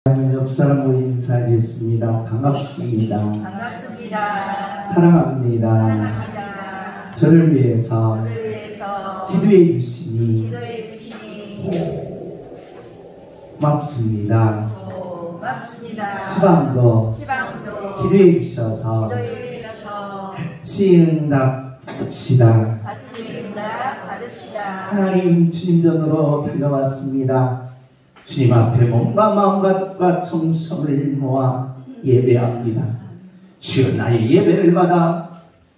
옆 사람으로 인사하겠습니다. 반갑습니다. 반갑습니다. 사랑합니다. 사랑합니다. 저를 위해서 기도해 주시니 고맙습니다. 시방도 기도해 주셔서 같이 응답받읍시다. 하나님 주님 전으로 달려왔습니다. 주님 앞에 몸과 마음과 정성을 모아 예배합니다. 주여 나의 예배를 받아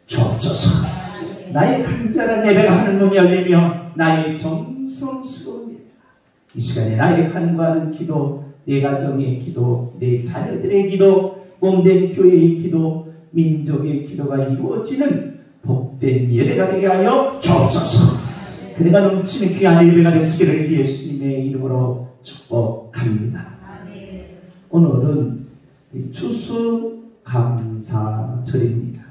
주옵소서. 나의 간절한 예배가 하늘문이 열리며 나의 정성스러운 예배, 이 시간에 나의 간구하는 기도, 내 가정의 기도, 내 자녀들의 기도, 몸된 교회의 기도, 민족의 기도가 이루어지는 복된 예배가 되게 하여 주옵소서. 그대가 넘치는 귀한 예배가 되시기를 예수님의 이름으로 축복합니다. 오늘은 추수감사절입니다.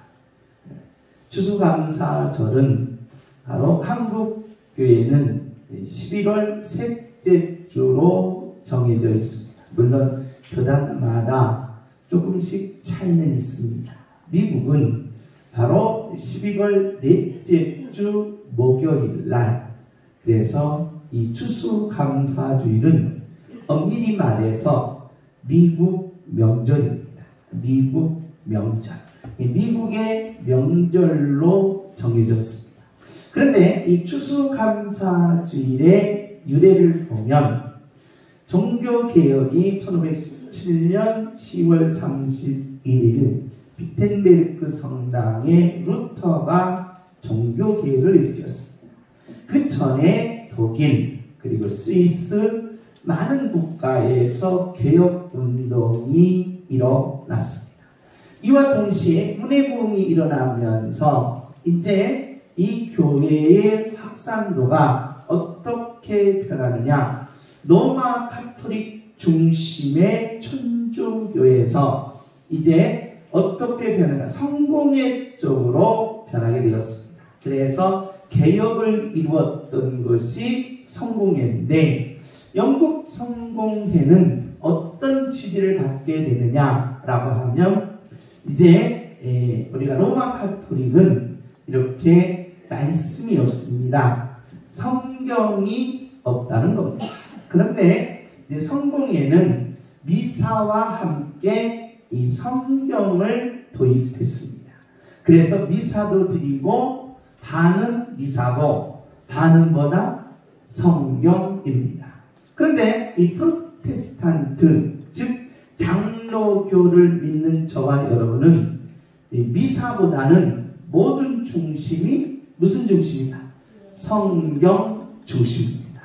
추수감사절은 바로 한국교회는 11월 셋째 주로 정해져 있습니다. 물론 교단마다 조금씩 차이는 있습니다. 미국은 바로 12월 넷째 주 목요일 날, 그래서 이 추수감사주일은 엄밀히 말해서 미국 명절입니다. 미국 명절. 미국의 명절로 정해졌습니다. 그런데 이 추수감사주일의 유래를 보면 종교개혁이 1517년 10월 31일 비텐베르크 성당의 루터가 종교개혁을 일으켰습니다. 그 전에 독일 그리고 스위스 많은 국가에서 개혁운동이 일어났습니다. 이와 동시에 문해부흥이 일어나면서 이제 이 교회의 확산도가 어떻게 변하느냐, 로마 카톨릭 중심의 천주교회에서 이제 어떻게 변하냐, 성공회 쪽으로 변하게 되었습니다. 그래서 개혁을 이루었던 것이 성공회인데, 영국 성공회는 어떤 취지를 갖게 되느냐라고 하면, 이제 우리가 로마 카톨릭은 이렇게 말씀이 없습니다. 성경이 없다는 겁니다. 그런데 이제 성공회는 미사와 함께 이 성경을 도입했습니다. 그래서 미사도 드리고 반은 미사고 반은 뭐다? 성경입니다. 그런데 이 프로테스탄트, 즉 장로교를 믿는 저와 여러분은 이 미사보다는 모든 중심이 무슨 중심이다? 성경 중심입니다.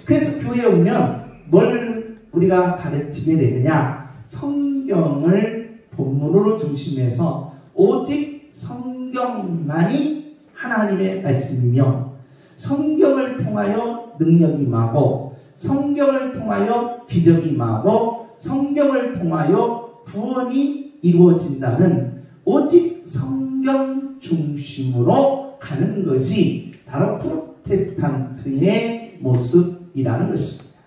그래서 교회에 오면 뭘 우리가 가르치게 되느냐? 성경을 본문으로 중심해서 오직 성경만이 하나님의 말씀이며, 성경을 통하여 능력이 임하고, 성경을 통하여 기적이 임하고, 성경을 통하여 구원이 이루어진다는 오직 성경 중심으로 가는 것이 바로 프로테스탄트의 모습이라는 것입니다.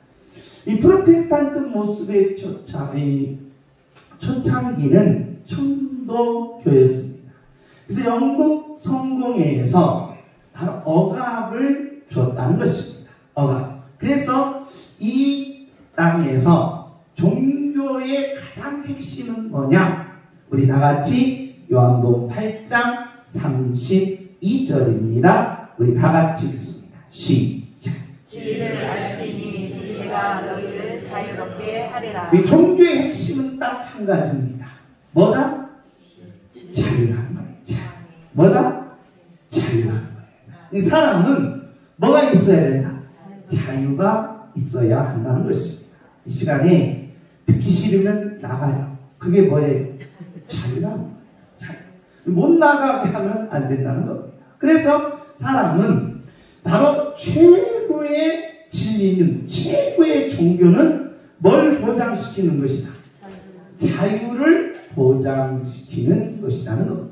이 프로테스탄트 모습의 초창기는 청도교였습니다. 그래서 영국 성공회에서 바로 억압을 주었다는 것입니다. 억압. 그래서 이 땅에서 종교의 가장 핵심은 뭐냐? 우리 다같이 요한복음 8장 32절입니다. 우리 다같이 읽습니다. 시작. 진리를 알지니 진리가 너희를 자유롭게 하리라. 이 종교의 핵심은 딱 한 가지입니다. 뭐다? 자유라는 거예요. 뭐다? 자유라는 거예요. 이 사람은 뭐가 있어야 된다? 자유가 있어야 한다는 것입니다. 이 시간에 듣기 싫으면 나가요. 그게 뭐예요? 자유라는 거예요. 자유. 못 나가게 하면 안 된다는 겁니다. 그래서 사람은 바로 최고의 진리는, 최고의 종교는 뭘 보장시키는 것이다? 자유를 보장시키는 것이라는 겁니다.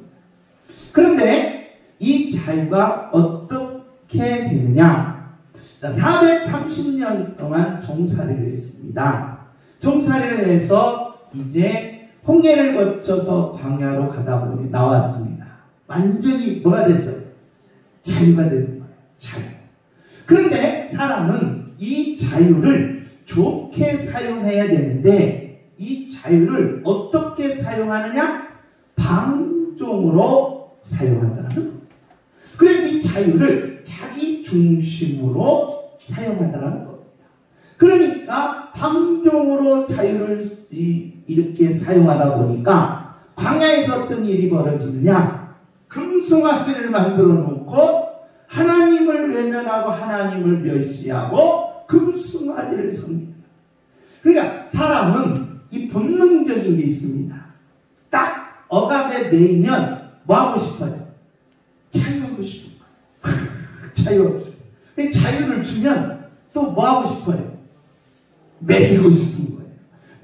그런데 이 자유가 어떻게 되느냐? 자, 430년 동안 종살이를 했습니다. 종살이를 해서 이제 홍해를 거쳐서 광야로 가다 보니 나왔습니다. 완전히 뭐가 됐어요? 자유가 되는 거예요. 자유. 그런데 사람은 이 자유를 좋게 사용해야 되는데 이 자유를 어떻게 사용하느냐? 방종으로 사용한다는 거예요. 그래서 이 자유를 자기 중심으로 사용한다는 겁니다. 그러니까 방종으로 자유를 이렇게 사용하다 보니까 광야에서 어떤 일이 벌어지느냐? 금송아지를 만들어 놓고 하나님을 외면하고 하나님을 멸시하고 금송아지를 섬깁니다. 그러니까 사람은 이 본능적인 게 있습니다. 딱 억압에 매이면 뭐 하고 싶어요? 자유하고 싶은 거예요. 자유하고 싶어요. 자유를 주면 또 뭐 하고 싶어요? 매이고 싶은 거예요.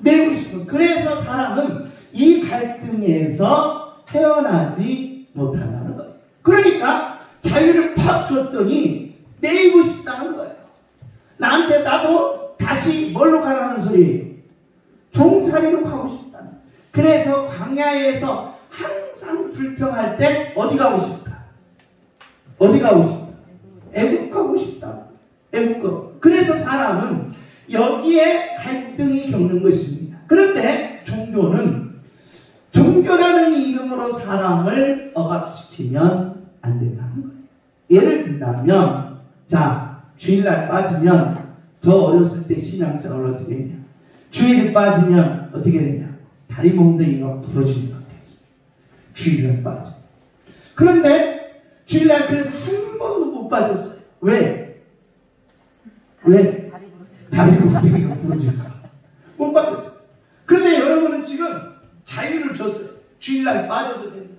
매이고 싶은 거예요. 그래서 사람은 이 갈등에서 태어나지 못한다는 거예요. 그러니까 자유를 팍 줬더니 매이고 싶다는 거예요. 나도 다시 뭘로 가라는 소리예요? 종살이로 가고 싶다는 거예요. 그래서 광야에서 항상 불평할 때 어디 가고 싶다? 어디 가고 싶다? 애국 가고 싶다. 애국 가고. 그래서 사람은 여기에 갈등이 겪는 것입니다. 그런데 종교라는 이름으로 사람을 억압시키면 안 된다는 거예요. 예를 들면 자 주일날 빠지면 저 어렸을 때 신앙생활을 어떻게 했냐? 주일에 빠지면 어떻게 되냐? 다리 몽둥이가 부러지는 것 같아요. 주일날 빠져. 그런데 주일날 그래서 한 번도 못 빠졌어요. 왜? 다리 몽둥이가 부러질까? 못 빠졌어요. 그런데 여러분은 지금 자유를 줬어요. 주일날 빠져도 된다.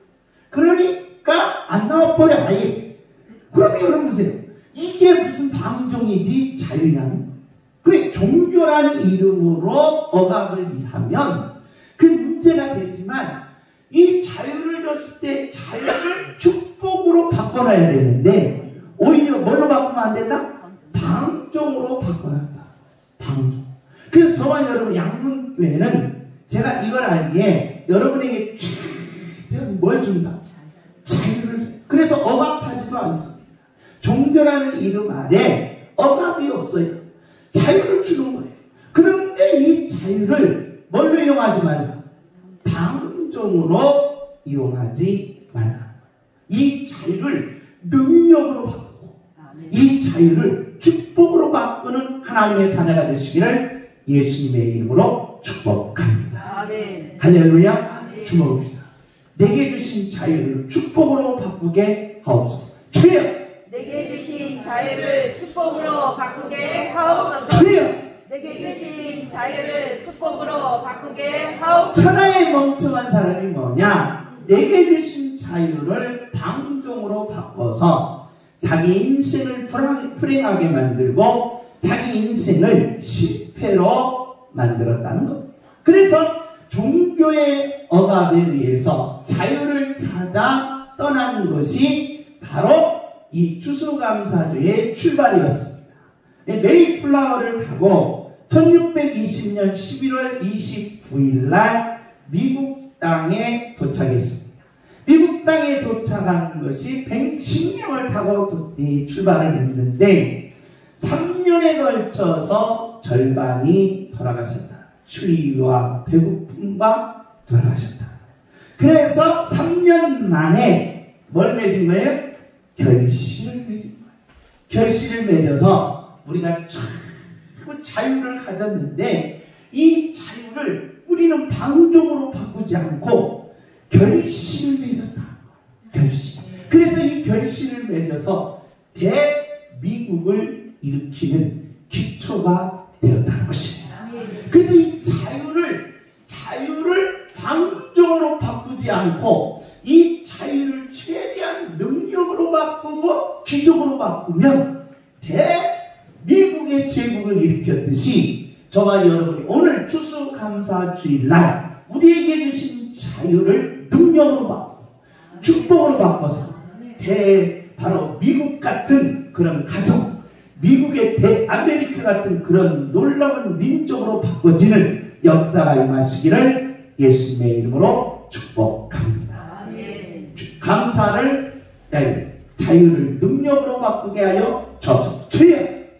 그러니까 안 나와버려 아예. 그러면 여러분 보세요. 이게 무슨 방종이지 자유냐는 거예요. 그래 종교라는 이름으로 억압을 하면 그 문제가 되지만 이 자유를 줬을 때 자유를 축복으로 바꿔놔야 되는데 오히려 뭘로 바꾸면 안 된다? 방종으로 바꿔놨다. 방종. 그래서 저와 여러분 양문교회는 제가 이걸 알기에 여러분에게 최대한 뭘 준다? 자유를 줘. 그래서 억압하지도 않습니다. 종교라는 이름 아래 억압이 없어요. 자유를 주는 거예요. 그런데 이 자유를 뭘로 이용하지 말라? 방종으로 이용하지 말라. 이 자유를 능력으로 바꾸고 이 자유를 축복으로 바꾸는 하나님의 자녀가 되시기를 예수님의 이름으로 축복합니다. 아멘. 할렐루야. 아멘. 주목합니다. 내게 주신 자유를 축복으로 바꾸게 하옵소서. 주여. 내게 주신 자유를 축복으로 바꾸게 하옵소서. 주여. 내게 주신 자유를 축복으로 바꾸게 하옵소서. 천하에 멍청한 사람이 뭐냐? 내게 주신 자유를 방종으로 바꿔서 자기 인생을 불행하게 만들고 자기 인생을 실패로 만들었다는 겁니다. 그래서 종교의 억압에 의해서 자유를 찾아 떠난 것이 바로 이 추수감사주의 출발이었습니다. 메이플라워를 타고 1620년 11월 29일 날 미국 땅에 도착했습니다. 미국 땅에 도착한 것이 110명을 타고 출발을 했는데 3년에 걸쳐서 절반이 돌아가셨다. 추위와 배고픔과 돌아가셨다. 그래서 3년 만에 뭘 맺은 거예요? 결실을 맺은 거예요. 결실을 맺어서 우리가 참 자유를 가졌는데 이 자유를 우리는 방종으로 바꾸지 않고 결실을 맺었다. 결실. 그래서 이 결실을 맺어서 대미국을 일으키는 기초가 되었다는 것입니다. 그래서 이 자유를 방종으로 바꾸지 않고 이 자유를 최대한 능력으로 바꾸고 기적으로 바꾸면 대미국의 제국을 일으켰듯이 저와 여러분이 오늘 추수감사주일날 우리에게 주신 자유를 능력으로 바꾸고 축복으로 바꿔서 바로 미국 같은 그런 가족, 미국의 대아메리카 같은 그런 놀라운 민족으로 바꿔지는 역사가 임하시기를 예수님의 이름으로 축복합니다. 아멘. 감사를 자유를 능력으로 바꾸게 하여 주옵소서. 주여!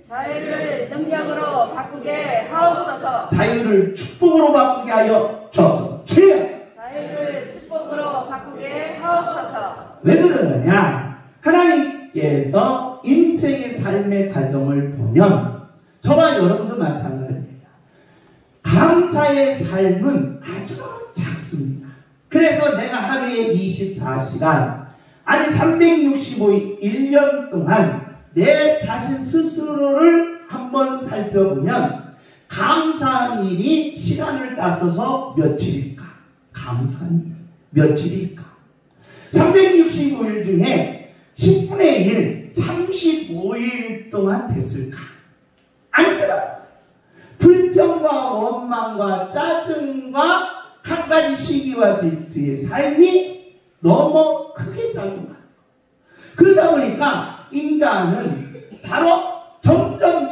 자유를 능력으로 바꾸게 하옵소서. 자유를 축복으로 바꾸게 하여 주옵소서. 주여! 자유를 축복으로 바꾸게 하옵소서. 왜 그러느냐? 하나님께서 인생의 삶의 과정을 보면 저와 여러분도 마찬가지입니다. 감사의 삶은 아주 작습니다. 그래서 내가 하루에 24시간 아니 365일 1년 동안 내 자신 스스로를 한번 살펴보면 감사한 일이 시간을 따서서 며칠일까? 감사한 일이 며칠일까? 365일 중에 10분의 1, 35일 동안 됐을까? 아니더라. 불평과 원망과 짜증과 한 가지 시기와 질투의 삶이 너무 크게 작용한다. 그러다 보니까 인간은 바로 점점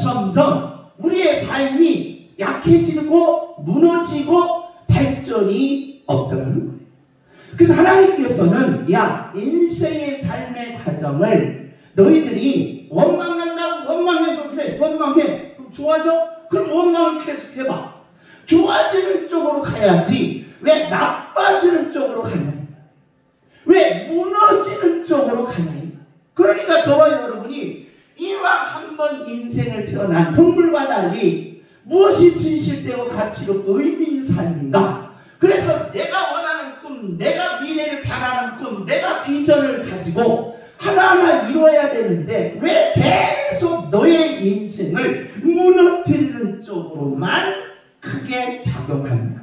우리의 삶이 약해지고 무너지고 발전이 없더라는 거예요. 그래서 하나님께서는 야, 인생의 삶의 과정을 너희들이 원망한다고 원망해서 그래, 원망해. 그럼 좋아져? 그럼 원망을 계속 해봐. 좋아지는 쪽으로 가야지 왜 나빠지는 쪽으로 가냐? 왜 무너지는 쪽으로 가냐? 그러니까 저와 여러분이 이왕 한번 인생을 태어난 동물과 달리 무엇이 진실되고 가치롭고 의미 있는 삶인가? 그래서 내가 원하는 꿈, 내가 미래를 바라는 꿈, 내가 비전을 가지고 하나하나 이루어야 되는데 왜 계속 너의 인생을 무너뜨리는 쪽으로만 크게 작용한다?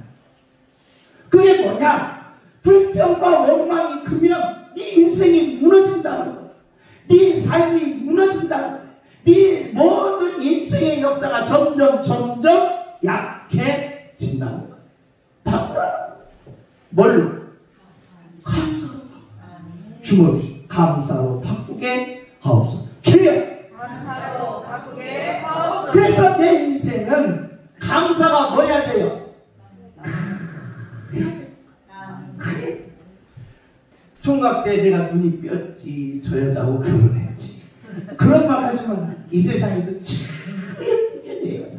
그게 뭐냐? 불평과 원망이 크면 네 인생이 무너진다는 거야. 네 삶이 무너진다는 거야. 네 모든 인생의 역사가 점점 약해진다는 거야. 바꾸라는 거야. 뭘로? 감사로. 주먹이 감사로 바꾸게 하옵소서. 주여! 감사로 바꾸게 하옵소서. 그래서 내 인생은 감사가 뭐야 돼요? 총각 때 내가 눈이 뼈지 저 여자하고 결혼했지. 그런 말 하지만 이 세상에서 참 예쁘게 내 여자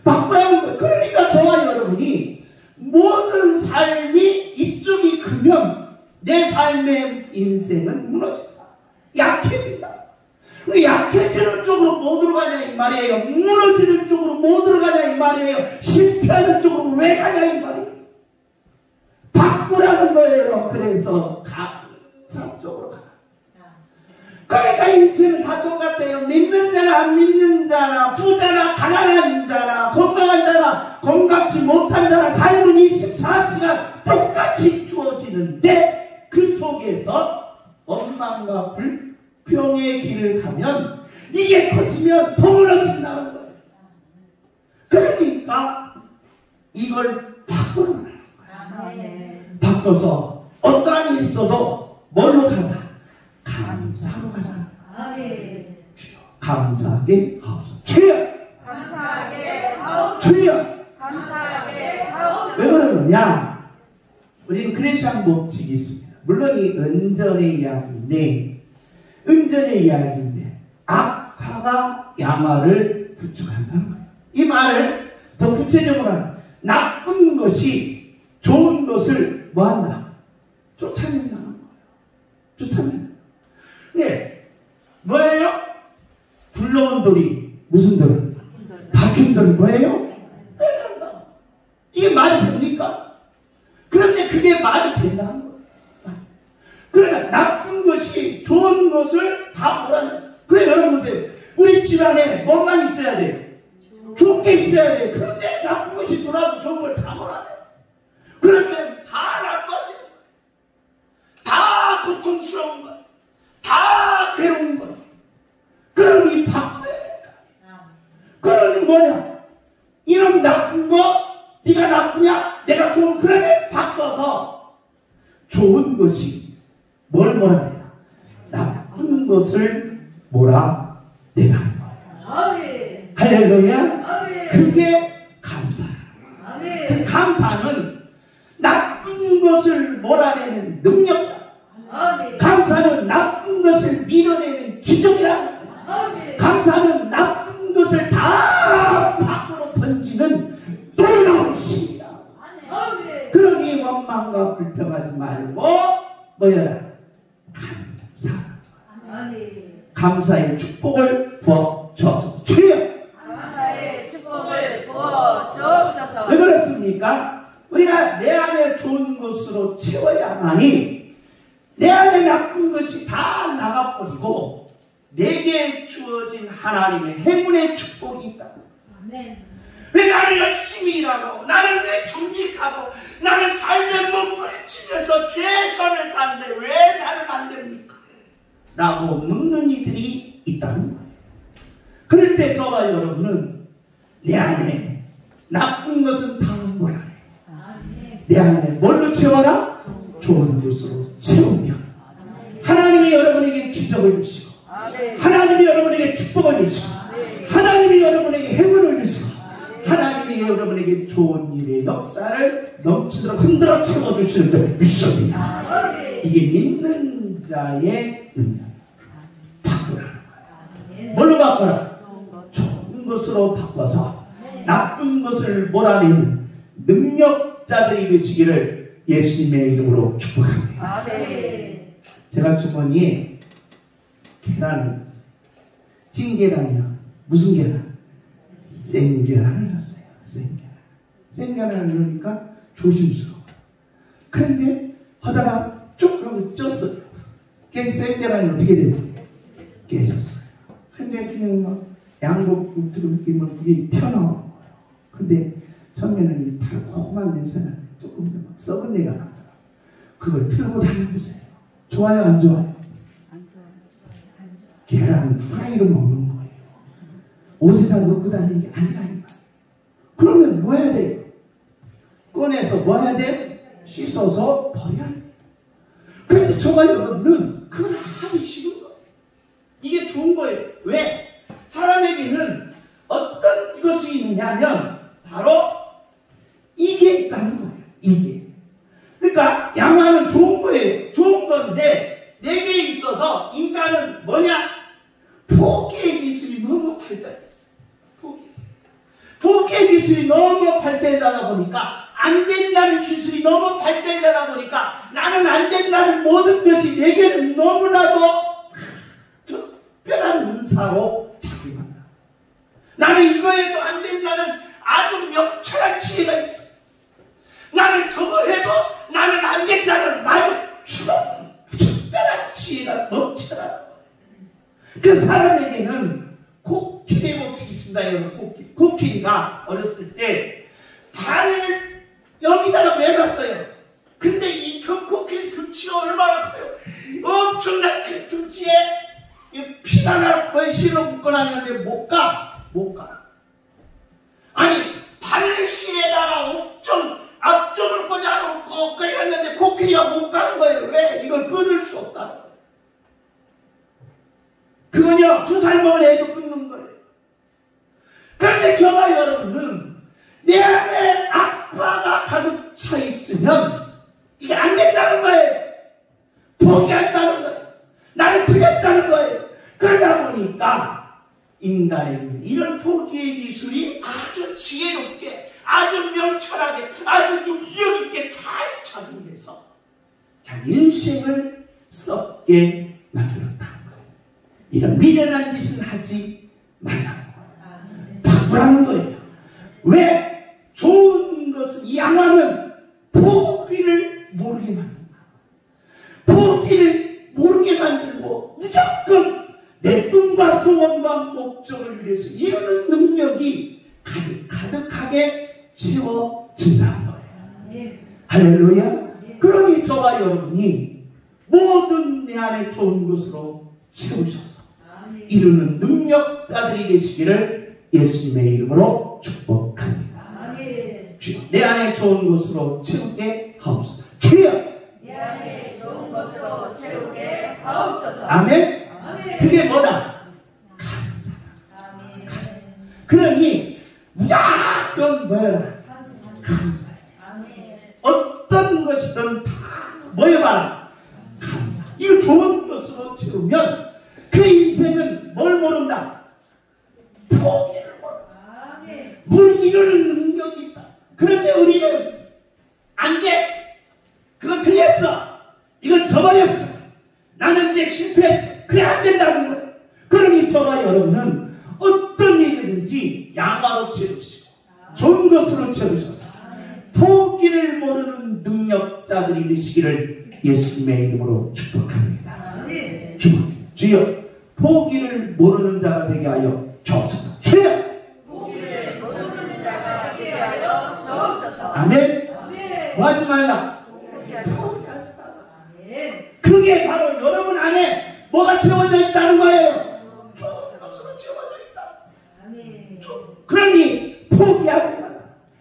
바꾸라는 거예요. 그러니까 저와 여러분이 모든 삶이 이쪽이 크면 내 삶의 인생은 무너진다. 약해진다. 약해지는 쪽으로 못 들어가냐 이 말이에요. 무너지는 쪽으로 못 들어가냐 이 말이에요. 실패하는 쪽으로 왜 가냐 이 말이에요. 바꾸라는 거예요. 그래서 감사 쪽으로 가. 그러니까 인생은 다 똑같아요. 믿는 자나 안 믿는 자나 부자나 가난한 자나 건강한 자나 건강치 못한 자나 삶은 24시간 똑같이 주어지는데 그 속에서 원망과 불평의 길을 가면 이게 커지면 더 무너진다는 거예요. 그러니까 이걸 바꾸는 거예요. 바꿔서 어떠한 일이 있어도 뭘로 가자? 감사로 가자. 아멘. 감사하게 하옵소서. 주여! 감사하게 하옵소서. 주여! 감사하게 하옵소서. 왜 그러느냐? 우리는 크리스천 법칙이 있습니다. 물론 이 은전의 이야기인데 악화가 양화를 구축한다는 거예요. 이 말을 더 구체적으로 하면 나쁜 것이 좋은 것을 뭐한다? 쫓아낸다는 거예요. 쫓아낸다. 네, 뭐예요? 굴러온 돌이 무슨 돌? 박힌 돌이 뭐예요? 빼낸다. 이게 말이 됩니까? 그런데 그게 말이 된다는 거예요. 그러니까 나쁜 것이 좋은 것을 다 뭐라는. 그래 여러분 보세요. 우리 집안에 뭐만 있어야 돼요? 좋은 게 있어야 돼요. 그런데 나쁜 것이 돌아도 좋은 걸 다 뭐라네. 그러면 다 나빠지는 거예요. 다 고통스러운 거예요. 다 괴로운 거예요. 그럼 이 바꿔야 된다. 그러니 뭐냐? 이놈 나쁜 거 네가 나쁘냐? 내가 좋은. 그러면 바꿔서 좋은 것이 뭘 몰아내라? 나쁜 것을 몰아내라는 거예요. 아멘. 할렐루야. 아멘. 그게 감사야. 아멘. 감사는 나쁜 것을 몰아내는 능력이라. 감사는 나쁜 것을 밀어내는 기적이라. 감사는 나쁜 것을 다 밖으로 던지는 놀라운 신이다. 그러니 원망과 불평하지 말고 뭐여라? 감사의 축복을 부어 주옵소서. 주여! 감사의 축복을 부어 주옵소서. 왜 그렇습니까? 우리가 내 안에 좋은 것으로 채워야만이 내 안에 나쁜 것이 다 나가버리고 내게 주어진 하나님의 행운의 축복이 있다. 왜 나는 열심히 일하고 나는 왜 정직하고 나는 삶에 몸부림치면서 최선을 다하는데 왜 나는 안 됩니까? 라고 묻는 이들이 있다는 거예요. 그럴 때 저와 여러분은 내 안에 나쁜 것은 다 몰아내. 내 안에 뭘로 채워라? 좋은 것으로 채우면 하나님이 여러분에게 기적을 주시고 하나님이 여러분에게 축복을 주시고 하나님이 여러분에게 행운을 주시고 하나님이 여러분에게 좋은 일의 역사를 넘치도록 흔들어 채워주시는 줄 믿습니다. 이게 믿는 자의 능력. 바꾸라는 거예요. 뭘로 바꿔라? 좋은 것으로 바꿔서 나쁜 것을 몰아내는 능력자들이 되시기를 예수님의 이름으로 축복합니다. 제가 주머니에 계란을 넣었어요. 찐계란이요. 무슨 계란? 생계란을 넣었어요. 생계란을 넣으니까 조심스러워요. 그런데 하다가 쭉 하고 쪘어요. 생계란이 어떻게 됐어요? 깨졌어요. 근데 그냥 막 양복 들으면 그게 튀어나오는 거예요. 근데 처음에는 달콤한 냄새가 조금 막 썩은 내가 나더라고요. 그걸 틀고 다녀보세요. 좋아요, 안 좋아요? 계란 프라이로 먹는 거예요. 옷에다 넣고 다니는 게 아니라 이 말이에요. 그러면 뭐 해야 돼요? 꺼내서 뭐 해야 돼요? 씻어서 버려야 돼요. 그런데 저와 여러분은 그걸 하기 싫은 거예요. 이게 좋은 거예요. 왜? 사람에게는 어떤 것이 있느냐면 바로 이게 있다는 거예요. 이게. 그러니까 양화는 좋은 거예요. 좋은 건데 내게 있어서 인간은 뭐냐? 포기의 기술이 너무 발달했어요. 포기의 기술이 너무 발달하다 보니까 안 된다는 기술이 너무 발달하다 보니까 나는 안 된다는 모든 것이 내게는 너무나도 특별한 은사로 작용한다. 나는 이거에도 안 된다는 아주 명철한 지혜가 있어. 나는 저거 해도 나는 안 된다는 아주 특별한 지혜가 넘치더라는 거예요. 그 사람에게는 코끼리 법칙이 있습니다. 여러분, 코끼리가 어렸을 때 발을 여기다가 매놨어요. 근데 이 코끼리 등치가 얼마나 커요? 엄청난 그 등치에 피나나 실로 묶어놨는데 못 가. 아니 발실에다가 앞쪽을 꽂아놓고 그랬는데 코끼리가 못 가는 거예요. 왜? 이걸 끊을 수 없다는 거예요. 그건요 2살 먹은 애도 끊는 거예요. 그런데 저와 여러분은 내 안에 악화가 가득 차 있으면 이게 안 된다는 거예요. 포기한다는 거예요. 나는 틀렸다는 거예요. 그러다 보니까 인간에게는 이런 포기의 기술이 아주 지혜롭게 아주 명철하게 아주 능력 있게 잘 작용해서 자기 인생을 썩게 만들었다는 거예요. 이런 미련한 짓은 하지 말라는 거예요. 바꾸라는 거예요. 왜? 좋은 것은 이 양화는 포기를 모르게 만든다. 포기를 모르게 만들고 무조건 내 꿈과 소원과 목적을 위해서 이루는 능력이 가득하게 채워진다는 거예요. 할렐루야. 그러니 저와 여러분이 모든 내 안에 좋은 것으로 채우셔서 이루는 능력자들이 되시기를 예수님의 이름으로 축복합니다. 주여 내 안에 좋은 것으로 채우게 하옵소서. 주여 내 안에 좋은 것으로 채우게 하옵소서. 아멘. 그게 뭐다? 감사. 그러니 무조건 뭐라? 감사해. 해봐라. 감사. 이거 좋은 것으로 채우면 그 인생은 뭘 모른다? 포기를 모른다. 뭘 이루는 능력이 있다. 그런데 우리는 안 돼. 그거 틀렸어. 이건 져버렸어. 나는 이제 실패했어. 그래 안 된다는 거예요. 그러니 저와 여러분은 어떤 일이든지 양화로 채우시고 좋은 것으로 채우셔서 포기를 모르는 능력자들이 되시기를 예수님의 이름으로 축복합니다. 주여 포기를 모르는 자가 되게 하여 주옵소서. 주여 포기를 모르는 자가 되게 하여 주옵소서. 아멘. 뭐 하지 말라? 포기하지 말라. 그게 바로 여러분 안에 뭐가 채워져 있다는 거예요. 좋은 것으로 채워져 있다. 그러니 포기하지 말라.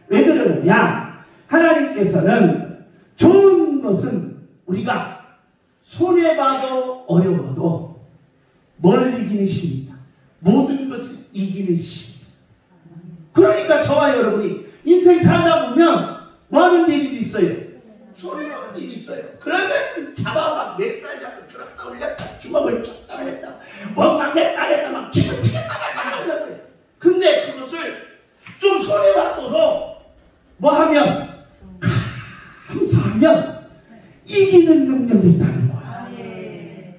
왜 그러느냐? 하나님께서는 좋은 것은 우리가 손해봐도 어려워도 뭘 이기는 신입니다. 모든 것을 이기는 신입니다. 그러니까 저와 여러분이 인생 살다 보면 뭐 하는 일이 있어요? 손해보는 일이 있어요. 그러면 잡아막 몇 잡고 들었다 올렸다 주먹을 쳤다 올렸다 막 했다 막 치겠다 하는 거예요. 근데 그것을 좀 손해봤어도 뭐 하면 감사하면 이기는 능력이 있다는 거야.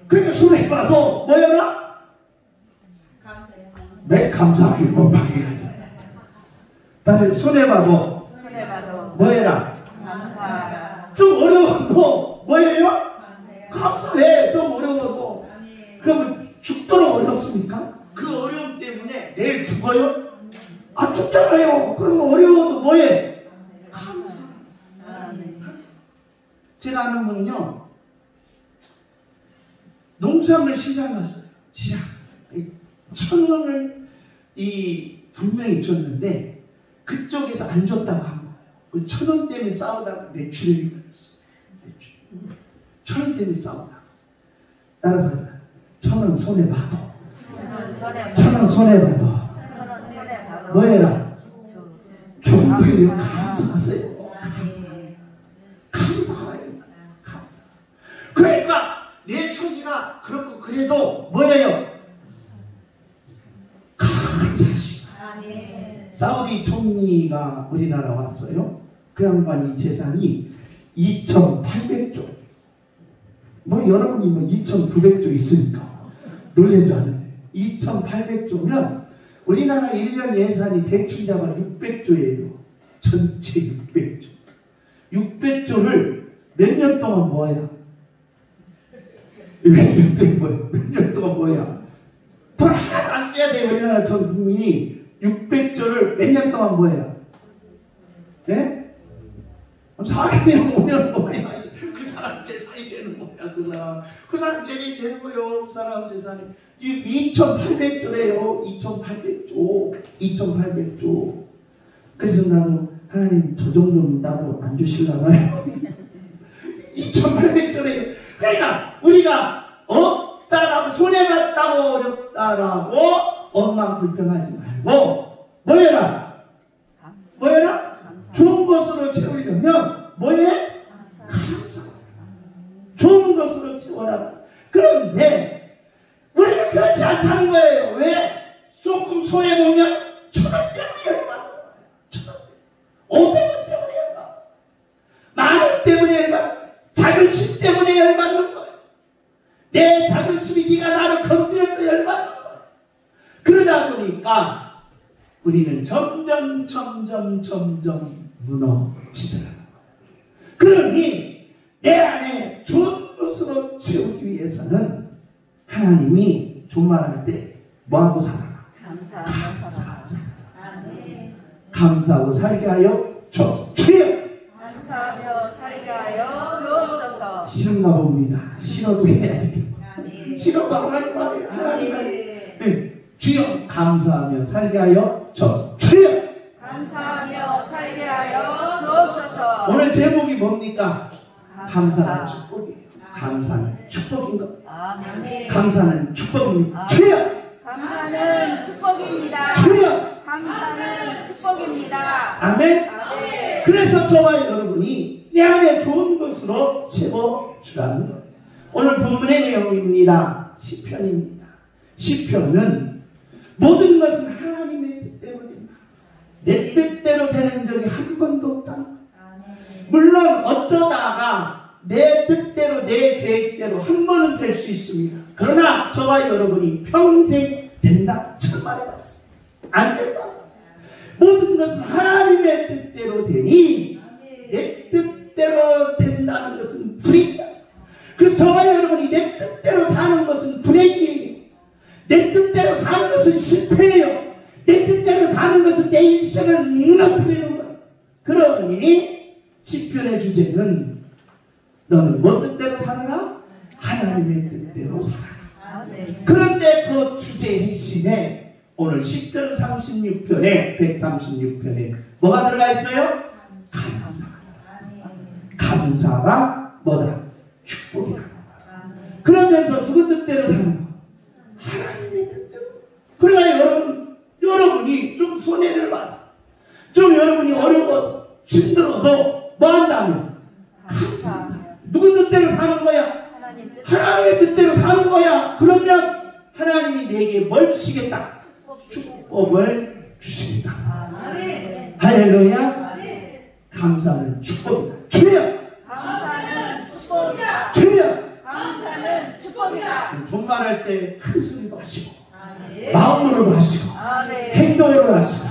그러니까 손해봐도 뭐여라? 네, 감사하게 원망해야지. 다시 손해봐도 뭐해라? 좀 어려워도 뭐예요? 감사해. 좀 어려워도. 그러면 죽도록 어렵습니까? 그 어려움 때문에 내일 죽어요? 안 죽잖아요. 그러면 어려워도 뭐해? 감사. 제가 아는 분은요, 농산물 시장 갔어요. 시장. 1,000원을 분명히 줬는데 그쪽에서 안 줬다고 한 거예요. 그 1,000원 때문에 싸우다가 매출을 잃었어요. 1,000원 때문에 싸우다가. 따라서 1,000원 손해봐도 1,000원 손해봐도 뭐 해라? 좋은 거예요. 감사하세요. 감사해요. 감사. 그러니까 내 처지가 그렇고 그래도 뭐예요? 감사하시고. 사우디 총리가 우리나라 왔어요. 그 양반이 재산이 2,800조. 뭐 여러분이 뭐 2,900조 있으니까 놀라지 않은데 2,800조면 우리나라 1년 예산이 대충 잡아 600조예요. 전체 600조. 600조를 몇 년 동안 모아야? 몇 년 동안 모아야? 돈 하나도 안 써야 돼요. 우리나라 전 국민이 600조를 몇 년 동안 모아야? 네? 4년이나 5년 모아야 그 사람 재산이 되는 거야. 그 사람 재산이 되는 거예요. 그 사람 재산이 2,800조래요. 2,800조. 2,800조. 그래서 나도 하나님 저 정도는 나도 안 주실라나요? 2,800조래요. 그러니까 우리가 없다라고 손해봤다고 어렵다라고 원망 불평하지 말고 뭐해라? 뭐해라? 좋은 것으로 채우려면 뭐해? 감사. 좋은 것으로 채워라. 그런데 우리는 그렇지 않다는 거예요. 왜? 조금 손해보면 1,000원 때문에 열받는 거예요. 1,000원 때문에. 500원 때문에 열받는 거예요. 만원 때문에 열받는 거예요. 자존심 때문에 열받는 거예요. 내 자존심이 네가 나를 건드려서 열받는 거예요. 그러다 보니까 우리는 점점 무너지더라고요. 그러니 내 안에 좋은 것으로 채우기 위해서는 하나님이 존말할 때 뭐하고 살아라? 감사하고 살게 하여 주옵소서. 감사하며 살게 하여 주옵소서. 싫은가 봅니다. 싫어도 해야 돼요. 싫어도 하나님 말이에요. 하나님 말이에요. 주여 감사하며 살게 하여 주옵소서. 주여 감사하며 살게 하여 주옵소서. 오늘 제목이 뭡니까? 감사는 축복이에요. 감사는 축복인 것. 아멘. 감사는 축복입니다. 주여 감사는 축복입니다. 주여 감사는 축복입니다. 아멘. 아멘. 그래서 저와 여러분이 내 안에 좋은 것으로 채워 호출하는 거예요. 오늘 본문의 내용입니다. 시편입니다. 시편은 모든 것은 하나님의 뜻대로 된다. 내 뜻대로 되는 적이 한 번도 없다는 거예요. 물론 어쩌다가 내 뜻대로 내 계획대로 한 번은 될 수 있습니다. 그러나 저와 여러분이 평생 된다 정말 말씀 안 된다. 모든 것은 하나님의 뜻대로 되니 내 뜻대로 된다는 것은 불이다. 그래서 저와 여러분이 내 뜻대로 사는 것은 불행이에요. 내 뜻대로 사는 것은 실패예요. 내 뜻대로 사는 것은 내 인생을 무너뜨리는 거예요. 그러니 시편의 주제는 너는 뭐 뜻대로 살아라? 하나님의 뜻대로 살아라. 그런데 그 주제의 핵심에 오늘 시편 36편에 136편에 뭐가 들어가 있어요? 감사. 감사가 뭐다? 축복이다. 그러면서 누구 뜻대로 사는 거? 하나님의 뜻대로. 그러니까 여러분이 좀 손해를 받아. 좀 여러분이 어려워 힘들어도 뭐 한다면? 감사한다. 누구 뜻대로 사는 거야? 하나님의 뜻대로 사는 거야. 그러면 하나님이 내게 뭘 주시겠다? 축복을 주십니다. 할렐루야. 감사는 축복이다. 주여. 감사는 축복이다. 주여. 감사는 축복이다. 종말할 때 큰 소리도 하시고 마음으로도 하시고 행동으로도 하시고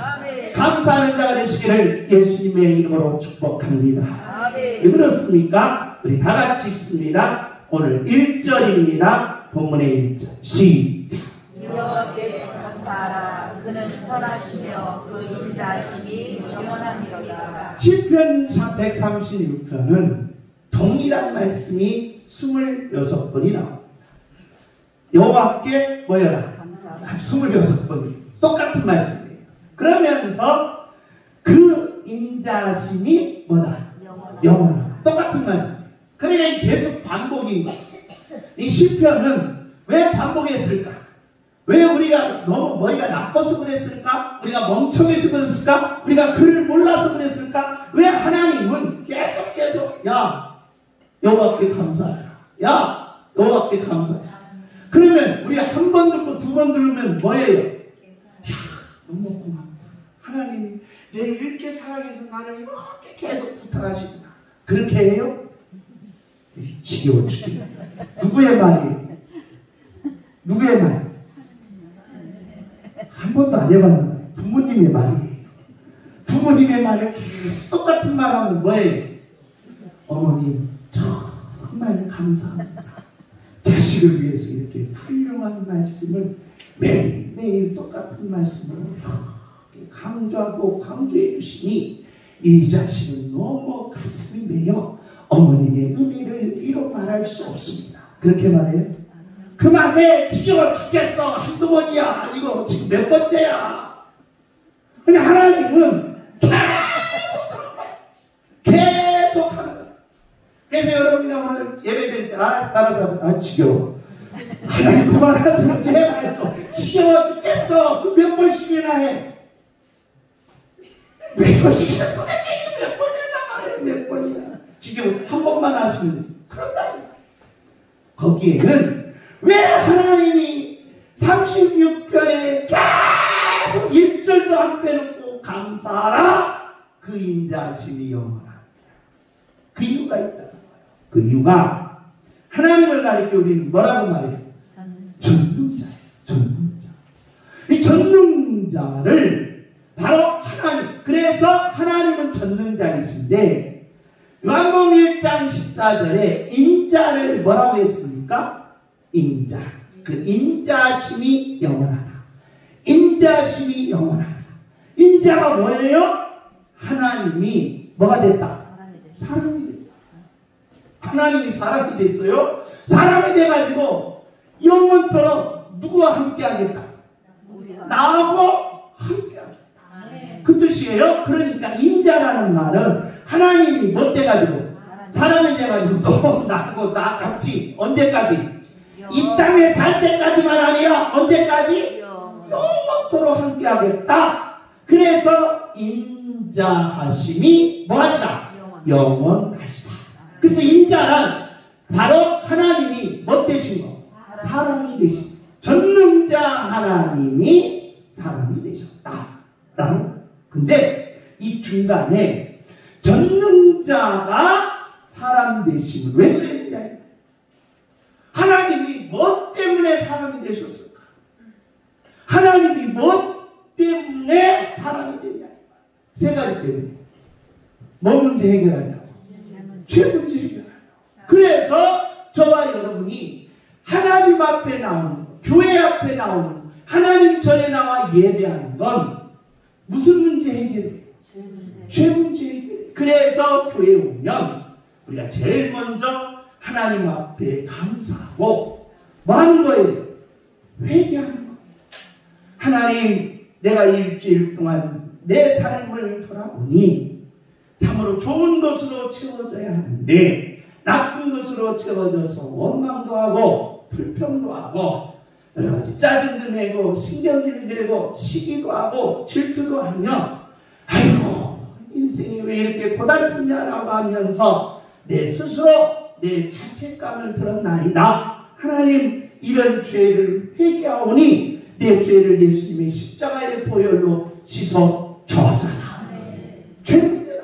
감사하는 자가 되시기를 예수님의 이름으로 축복합니다. 왜 그렇습니까? 우리 다 같이 읽습니다. 오늘 1절입니다. 본문의 1절 시작. 여호와께 감사하라. 그는 선하시며 그 인자하심이 영원하니로다. 시편 136편은 동일한 말씀이 26번이 나옵니다. 여호와께 뭐여라? 26번이 똑같은 말씀이에요. 그러면서 그 인자하심이 뭐다? 영원하다. 똑같은 말씀이에요. 그러니까 계속 반복인 거예요. 이 시편은 왜 반복했을까? 왜 우리가 너무 머리가 나빠서 그랬을까? 우리가 멍청해서 그랬을까? 우리가 글을 몰라서 그랬을까? 왜 하나님은 계속 야 여호와께 감사해라. 야 여호와께 감사해라. 그러면 우리가 한 번 듣고 두 번 들으면 뭐예요? 야 너무 고맙다. 하나님 내 이렇게 사랑해서 나를 이렇게 계속 부탁하시구나. 그렇게 해요? 지겨워 죽겠네. 누구의 말이에요? 누구의 말? 한 번도 안 해봤나봐요. 부모님의 말이에요. 부모님의 말을 계속 똑같은 말 하면 뭐예요? 어머님 정말 감사합니다. 자식을 위해서 이렇게 훌륭한 말씀을 매일매일 똑같은 말씀을 강조하고 강조해 주시니 이 자식은 너무 가슴이 메여 어머님의 은혜를 이루 말할 수 없습니다. 그렇게 말해요. 그만해. 지겨워 죽겠어. 한두 번이야. 이거 지금 몇 번째야. 근데 하나님은 계속 하는 거예요. 그래서 여러분이 오늘 예배 드릴 때 따라서 지겨워. 하나님 그만하세요. 제발 좀 지겨워 죽겠어. 몇 번씩이나 해. 몇 번씩이나 도대체 몇 번이나 말해. 몇 번이나. 지겨워. 한 번만 하시면 그런다니까. 거기에는 왜 하나님이 36편에 계속 1절도 안 빼놓고 감사하라. 그 인자하심이 영원하다. 그 이유가 있다는 거예요. 그 이유가 하나님을 가리켜 우리는 뭐라고 말해요? 전능자예요. 전능자. 이 전능자를 바로 하나님. 그래서 하나님은 전능자이신데 요한복음 1장 14절에 인자를 뭐라고 했습니까? 인자. 그 인자심이 영원하다. 인자심이 영원하다. 인자가 뭐예요? 하나님이 뭐가 됐다? 사람이 됐다. 하나님이 사람이 됐어요. 사람이 돼가지고 영원토록 누구와 함께 하겠다? 나하고 함께 하겠다. 그 뜻이에요. 그러니까 인자라는 말은 하나님이 뭐 돼가지고 사람이 돼가지고 또 나하고 나 같이 언제까지? 이 땅에 살 때까지만 아니야. 언제까지? 영원토록 함께 하겠다. 그래서 인자하심이 뭐하다? 영원하시다. 그래서 인자는 바로 하나님이 뭐 되신 거? 사람이 되신 거. 전능자 하나님이 사람이 되셨다. 근데 이 중간에 전능자가 사람 되심을 왜 그랬냐? 하나님이 뭐 때문에 사람이 되셨을까? 하나님이 뭐 때문에 사람이 되냐? 세 가지 때문에. 뭐 문제 해결하냐고? 죄 문제 해결하냐고. 그래서 저와 여러분이 하나님 앞에 나오는, 교회 앞에 나오는, 하나님 전에 나와 예배하는 건 무슨 문제 해결이에요? 죄 문제 해결. 그래서 교회에 오면 우리가 제일 먼저 하나님 앞에 감사하고 뭐 하는 거예요? 회개하는 거예요. 하나님, 내가 일주일 동안 내 삶을 돌아보니 참으로 좋은 것으로 채워져야 하는데 나쁜 것으로 채워져서 원망도 하고 불평도 하고 여러 가지 짜증도 내고 신경질을 내고 시기도 하고 질투도 하며 아이고 인생이 왜 이렇게 고달프냐라고 하면서 내 스스로 내 자책감을 들었나이다. 하나님, 이런 죄를 회개하오니 내 죄를 예수님의 십자가의 보혈로 씻어 주옵소서. 죄 문제다.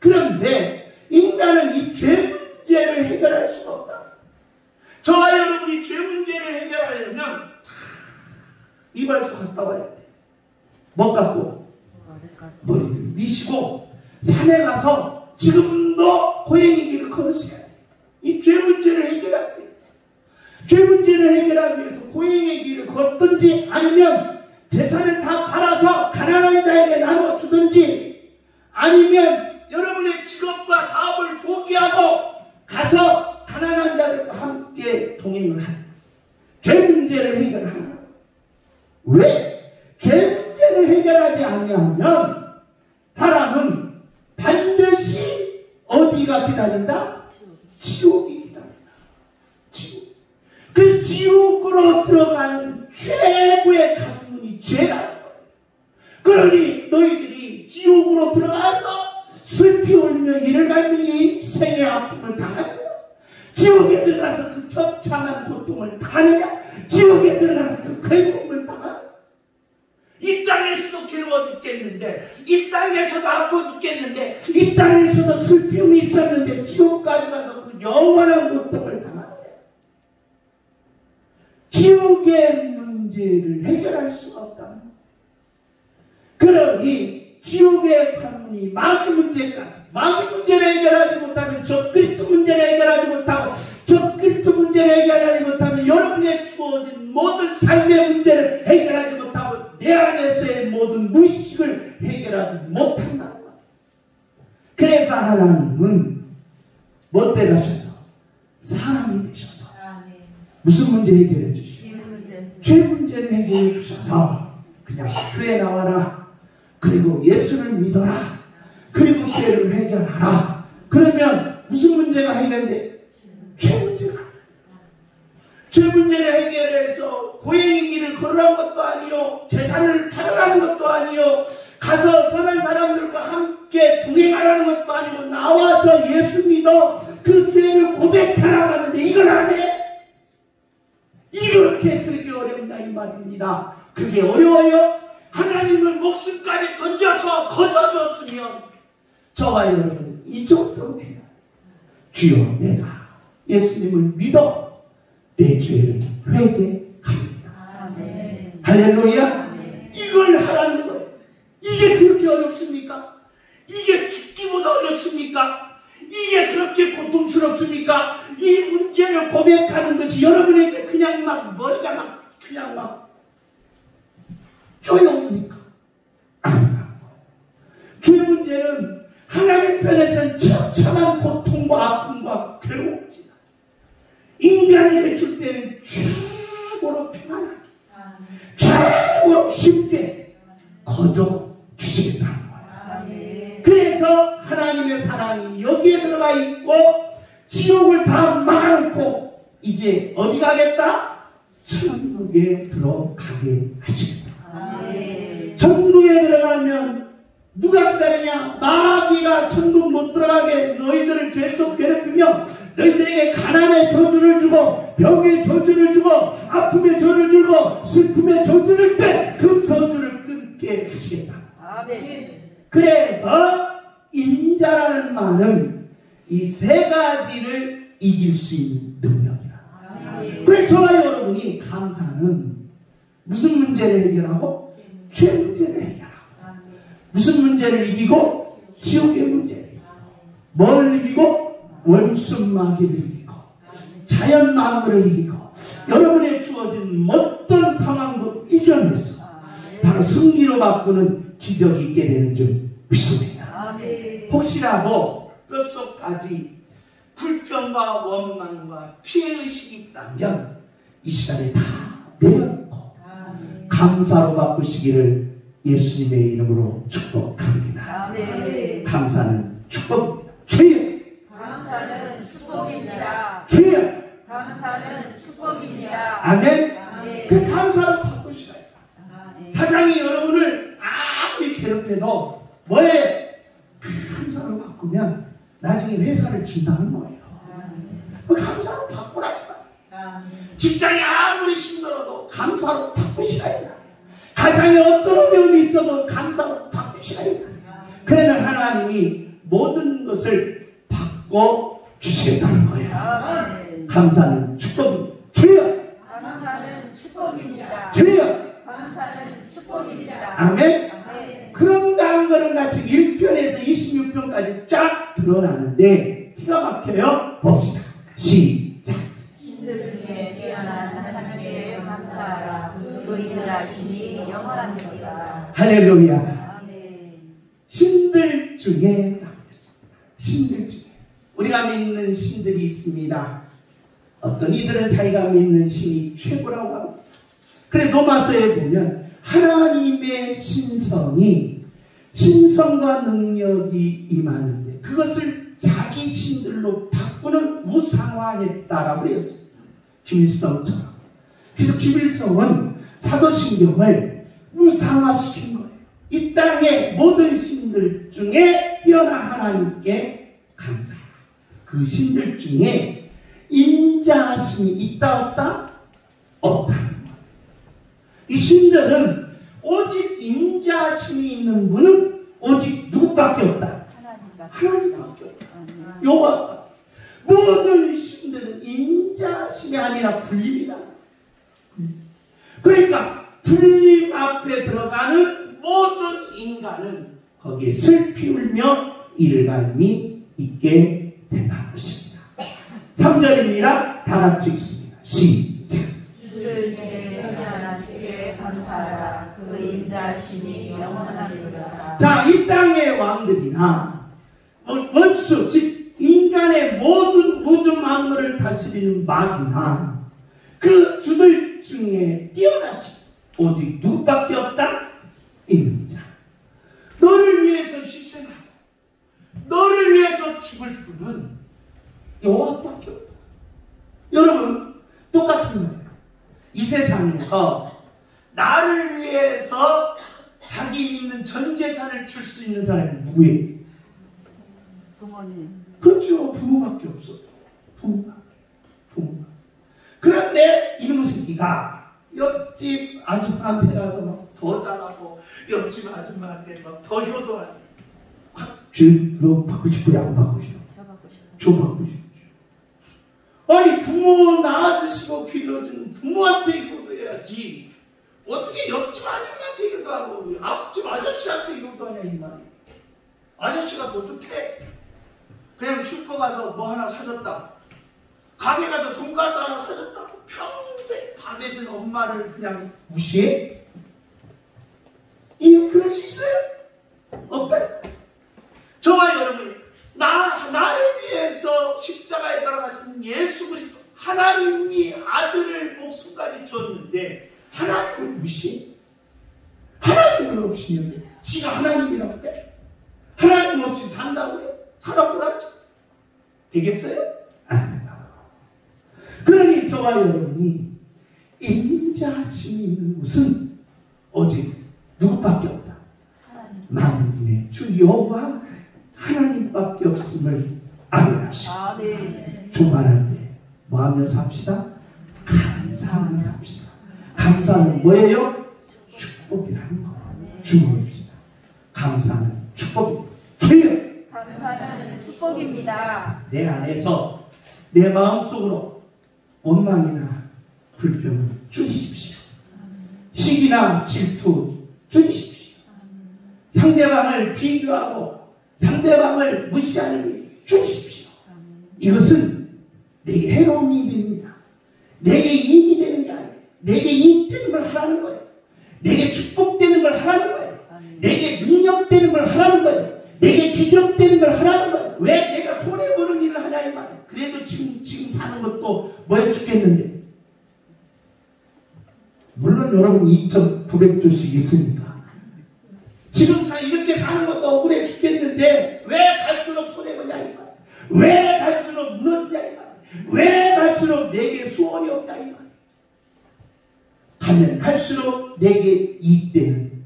그런데 인간은 이 죄 문제를 해결할 수가 없다. 저와 여러분이 죄 문제를 해결하려면 이발소 갔다 와야 돼. 뭐 갖고? 머리를 미시고 산에 가서 지금도 고양이 길을 걸으셔야 돼. 이 죄 문제를 해결하기 위해서. 죄 문제를 해결하기 위해서 고양이 길을 걷든지 아니면 재산을 다 팔아서 가난한 자에게 나눠주든지 아니면 여러분의 직업과 사업을 포기하고 가서 가난한 자들과 함께 동행을 하는 죄 문제를 해결하는. 왜? 죄 문제를 해결하지 않으면 사람은 반드시 어디가 기다린다? 지옥이 기다린다. 지옥. 그 지옥으로 들어가는 최고의 관문이 죄라는 거예요. 그러니 너희들이 지옥으로 들어가서 슬피 울며 이를 갈느니 생의 아픔을 당하느냐? 지옥에 들어가서 그 처참한 고통을 당하느냐? 지옥에 들어가서 그 괴로움을 당하느냐? 이 땅에서도 괴로워 죽겠는데, 이 땅에서도 아파 죽겠는데, 이 땅에서도 슬픔이 있었는데 지옥까지 가서 그 영원한 고통을 당하느냐? 지옥의 문제를 해결할 수가 없다는 거예요. 그러니 지옥의 관문이 마귀 문제까지, 마귀 문제를 해결하지 못하면 저 그리스도 문제를 해결하지 못하고 저 그리스도 문제를 해결하지 못하면 여러분의 주어진 모든 삶의 문제를 해결하지 못하고 내 안에서의 모든 무의식을 해결하지 못한다는 거예요. 그래서 하나님은 뭐 되가셔서 사람이 되셔서 무슨 문제 해결해 주시오? 죄 문제를 해결해 주셔서 그냥 교회 나와라. 그리고 예수를 믿어라. 그리고 죄를 해결하라. 그러면 무슨 문제가 해결돼? 죄 문제가. 죄 문제를 해결해서 고양이 길을 걸으라는 것도 아니요, 재산을 팔으라는 것도 아니요, 가서 선한 사람들과 함께 동행하라는 것도 아니고 나와서 예수 믿어 그 죄를 고백하라고 하는데 이걸 안 해? 이렇게 그렇게 어렵나 이 말입니다. 그게 어려워요? 하나님을 목숨까지 던져서 거저줬으면 저와 여러분 이 정도로 해요. 주여, 내가 예수님을 믿어 내 죄를 회개합니다. 아멘. 할렐루야. 아멘. 이걸 하라는 거예요. 이게 그렇게 어렵습니까? 이게 죽기보다 어렵습니까? 이게 그렇게 고통스럽습니까? 이 문제를 고백하는 것이 여러분에게 그냥 막 머리가 막 그냥 막 쪼여옵니까? 아니야. 죄 문제는 하나님 편에서는 처참한 고통과 아픔과 괴로움이다. 인간에게 줄 때는 최고로 평안하게, 최고로 쉽게 거저 주시겠다는 거예요. 그래서 하나님의 사랑이 여기에 들어가 있고 지옥을 다 막아놓고 이제 어디 가겠다? 천국에 들어가게 하시겠다. 천국에 들어가면 누가 기다리냐? 마귀가 천국 못 들어가게 너희들을 계속 괴롭히며 너희들에게 가난의 저주를 주고 병의 저주를 주고 아픔의 저주를 주고 슬픔의 저주를 때 그 저주를 끊게 하시겠다. 아멘. 그래서 인자라는 말은 이 세 가지를 이길 수 있는 능력이라. 아멘. 그래 저와 여러분이 감사는 무슨 문제를 해결하고? 죄 문제를 해결하고. 아멘. 무슨 문제를 이기고? 지옥의 문제를 이기고. 뭘 이기고? 원수마귀를 이기고 자연 만물을 이기고 여러분의 주어진 어떤 상황도 이겨내서 바로 승리로 바꾸는 기적이 있게 되는 줄 믿습니다. 아멘. 혹시라도 뼛속까지 불평과 원망과 피해의식이 있다면 이 시간에 다 내려놓고 감사로 바꾸시기를 예수님의 이름으로 축복합니다. 아멘. 감사는 축복입니다. 주여! 감사는 축복입니다. 주여! 감사는 축복입니다. 아멘. 아멘. 그 감사로 바꾸시라. 아멘. 사장이 여러분을 아무리 괴롭혀도 뭐에 감사로 바꾸면 나중에 회사를 준다는 거예요. 그 감사로 바꾸라. 직장이 아무리 힘들어도 감사로 바꾸시라. 가정에 어떤 어려움이 있어도 감사로 바꾸시라. 그러면 하나님이 모든 것을 바꿔 주시겠다는 거예요. 아멘. 감사는 축복입니다. 주여! 감사는 축복입니다. 주여! 감사는 축복입니다. 아멘. 아멘. 그런가 한 거는 같이 1편에서 26편까지 쫙 드러나는데 기가 막혀요. 봅시다. 시작. 신들 중에 뛰어난 하나님께 감사하라. 그 인자하심이 영원합니다. 할렐루야. 아멘. 신들 중에 라고 했습니다. 신들 중에 우리가 믿는 신들이 있습니다. 어떤 이들은 자기가 믿는 신이 최고라고 합니다. 그래 로마서에 보면 하나님의 신성과 능력이 임하는데 그것을 자기 신들로 바꾸는 우상화했다라고 했어요. 김일성처럼. 그래서 김일성은 사도신경을 우상화시킨 거예요. 이 땅의 모든 신들 중에 뛰어난 하나님께 감사하라. 그 신들 중에 인자하심이 있다 없다? 없다는 거예요. 이 신들은 오직 인자하심이 있는 분은 오직 누구밖에 없다? 하나님밖에 없다. 여호와밖에. 모든 신들은 인자하심이 아니라 불림이다. 그러니까 불림 앞에 들어가는 모든 인간은 거기에 슬피 울며 이를 갈미 있게 된다는 것입니다. 3절입니다. 다 같이 읽습니다. 시작. 주를 중에 뛰어난 주께 감사하라. 그 인자하심이 영원합니다. 자, 이 땅의 왕들이나 원수, 즉 인간의 모든 우주 만물을 다스리는 마귀나 그 주들 중에 뛰어나신 오직 누구밖에 없다? 인자. 너를 위해서 희생하고 너를 위해서 죽을 분은 여호와밖에 없다. 여러분 똑같은 거예요. 이 세상에서 나를 위해서 자기 있는 전 재산을 줄 수 있는 사람이 누구예요? 부모님. 그렇죠. 부모밖에 없어요. 부모밖에. 그런데 이놈의 새끼가 옆집 아줌마한테 가서 막 더 잘하고 옆집 아줌마한테 막 더 효도하고 주로 받고 싶어요? 안 받고 싶어요? 저 받고 싶죠. 아니 부모 낳아주시고 길러주는 부모한테 효도해야지 어떻게 옆집 아줌마한테 효도하고 앞집 아저씨한테 효도하냐 이 말이에요. 아저씨가 더 좋대. 그냥 슈퍼 가서 뭐 하나 사줬다. 가게 가서 돈가스 하나 사줬다. 평생 밥해준 엄마를 그냥 무시해? 그럴 수 있어요? 없다. 저와 여러분이 나를 위해서 십자가에 돌아가신 예수 그리스도 하나님이 아들을 목숨까지 줬는데 하나님을 무시해? 하나님을 없이면 지가 하나님이라고 해? 하나님 없이 산다고 해? 살아보라지? 되겠어요? 아닙니다. 그러니 저와 여러분이 인자하심이 있는 것은 오직 누구밖에 없다. 만군의 주 여호와 하나님밖에 없음을 아멘하시오. 아멘. 조말할 때 뭐 하며 삽시다? 감사하며 삽시다. 감사는 뭐예요? 축복이라는 거. 주목합시다. 감사는 축복입니다. 주여! 감사는 축복입니다. 내 안에서 내 마음속으로 원망이나 불평을 줄이십시오. 시기나 질투 줄이십시오. 상대방을 비교하고 상대방을 무시하는 일 줄이십시오. 이것은 내게 해로움이 됩니다. 내게 이익이 되는 게 아니에요. 내게 이익되는 걸 하라는 거예요. 내게 축복되는 걸 하라는 거예요. 내게 능력되는 걸 하라는 거예요. 내게 기적되는 걸 하라는 거예요. 왜 내가 손해보는 일을 하냐 이 말이에요. 그래도 지금 사는 것도 뭐해 죽겠는데. 물론 여러분 2,900조씩 있으니까 지금 이렇게 사는 것도 억울해 죽겠는데 왜 갈수록 손해보냐 이 말이에요. 왜 갈수록 무너지냐 이 말이에요. 왜 갈수록 내게 소원이 없냐 이 말이에요. 가면 갈수록 내게 이익되는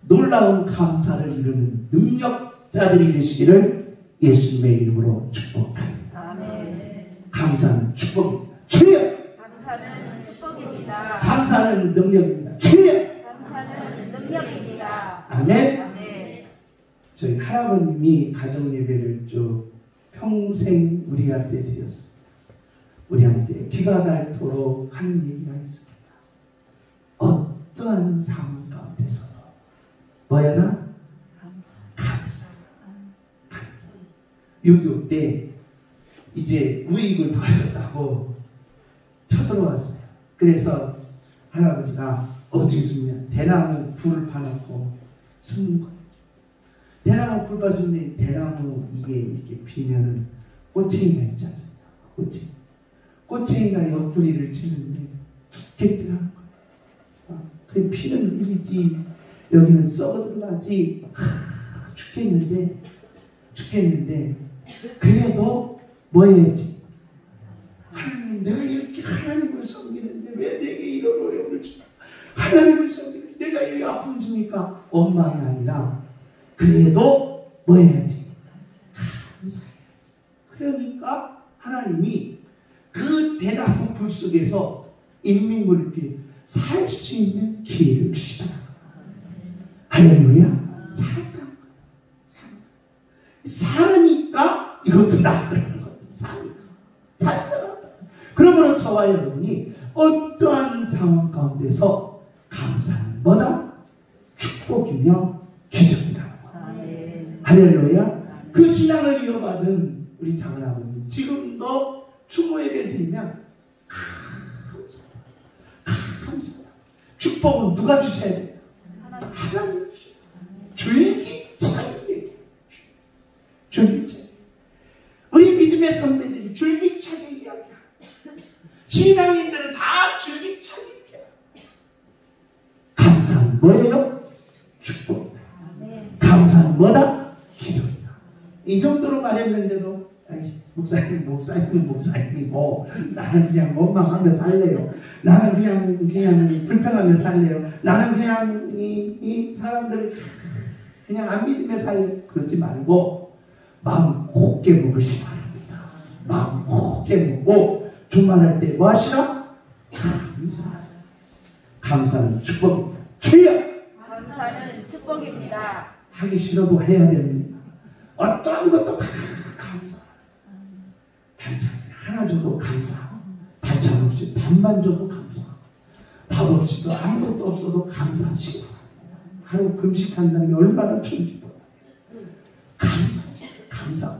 놀라운 감사를 이루는 능력자들이 되시기를 예수님의 이름으로 축복합니다. 아멘. 감사는 축복입니다. 주여! 감사는 축복입니다. 감사는 능력입니다. 주여! 감사는 능력입니다. 아멘. 아멘. 저희 할아버님이 가정예배를 쭉 평생 우리한테 드렸습니다. 우리한테 기가 닳도록 하는 얘기가 있습니다. 어떠한 상황 가운데서도 뭐야나? 감사. 6.25 때 이제 우익을 도와줬다고 쳐들어왔어요. 그래서 할아버지가 어디 있으면 대나무 불을 파놓고 숨는 거예요. 대나무 불 파서는 대나무 이게 이렇게 피면은 꼬챙이가 있지 않습니까? 꼬챙이가 옆구리를 치는데 죽겠더라는 거예요. 그 피는 흘리지 여기는 썩어들어가지 죽겠는데 그래도 뭐 해야지? 하나님 내가 이렇게 하나님을 섬기는데 왜 내게 이런 어려움을 주냐? 하나님을 섬기는데 내가 이렇게 아픔 주니까 원망이 아니라 그래도 뭐 해야지? 감사해야지. 그러니까 하나님이 그 대나무 불 속에서 인민군을 피해 살 수 있는 기회를 주시더라. 할렐루야. 살으니까 이것도 낫더라는 거예요. 살니까. 그러므로 저와 여러분이 어떠한 상황 가운데서 감사는 뭐다? 축복이며 기적이라는 거예요. 할렐루야. 그 신앙을 이어받은 우리 장로아버님 지금도 추모 예배 드리면 감사합니다. 축복은 누가 주셔야 돼요? 하나님 주셔야 돼요. 줄기차게 줄기차게. 우리 믿음의 선배들이 줄기차게 이야기합니다. 신앙인들은 다 줄기차게 이야기합니다. 감사는 뭐예요? 축복이다. 감사는 뭐다? 기도이다. 이 정도로 말했는데도 목사님이고 나는 그냥 원망하며 살래요. 나는 그냥 불평하며 살래요. 나는 그냥 이 사람들을 그냥 안 믿으며 살래요. 그러지 말고 마음 곱게 먹으시기 바랍니다. 마음 곱게 먹고 주말할 때 뭐 하시라? 감사는 축복입니다. 주여! 감사는 축복입니다. 하기 싫어도 해야 됩니다. 어떠한 것도 다 감사. 반찬 하나 줘도 감사. 반찬 없이 밥만 줘도 감사. 밥 없이도 아무것도 없어도 감사하시고 하루 금식한다는 게 얼마나 좋은지 감사.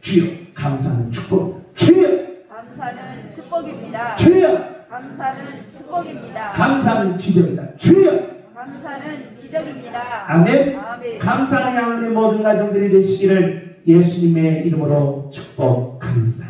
주여 감사는 축복입니다. 주여 감사는 축복입니다. 주여 감사는 축복입니다. 감사는 기적이다. 주여 감사는 기적입니다. 아멘. 아멘. 감사를 향하는 모든 가정들이 되시기를 예수님의 이름으로 축복합니다.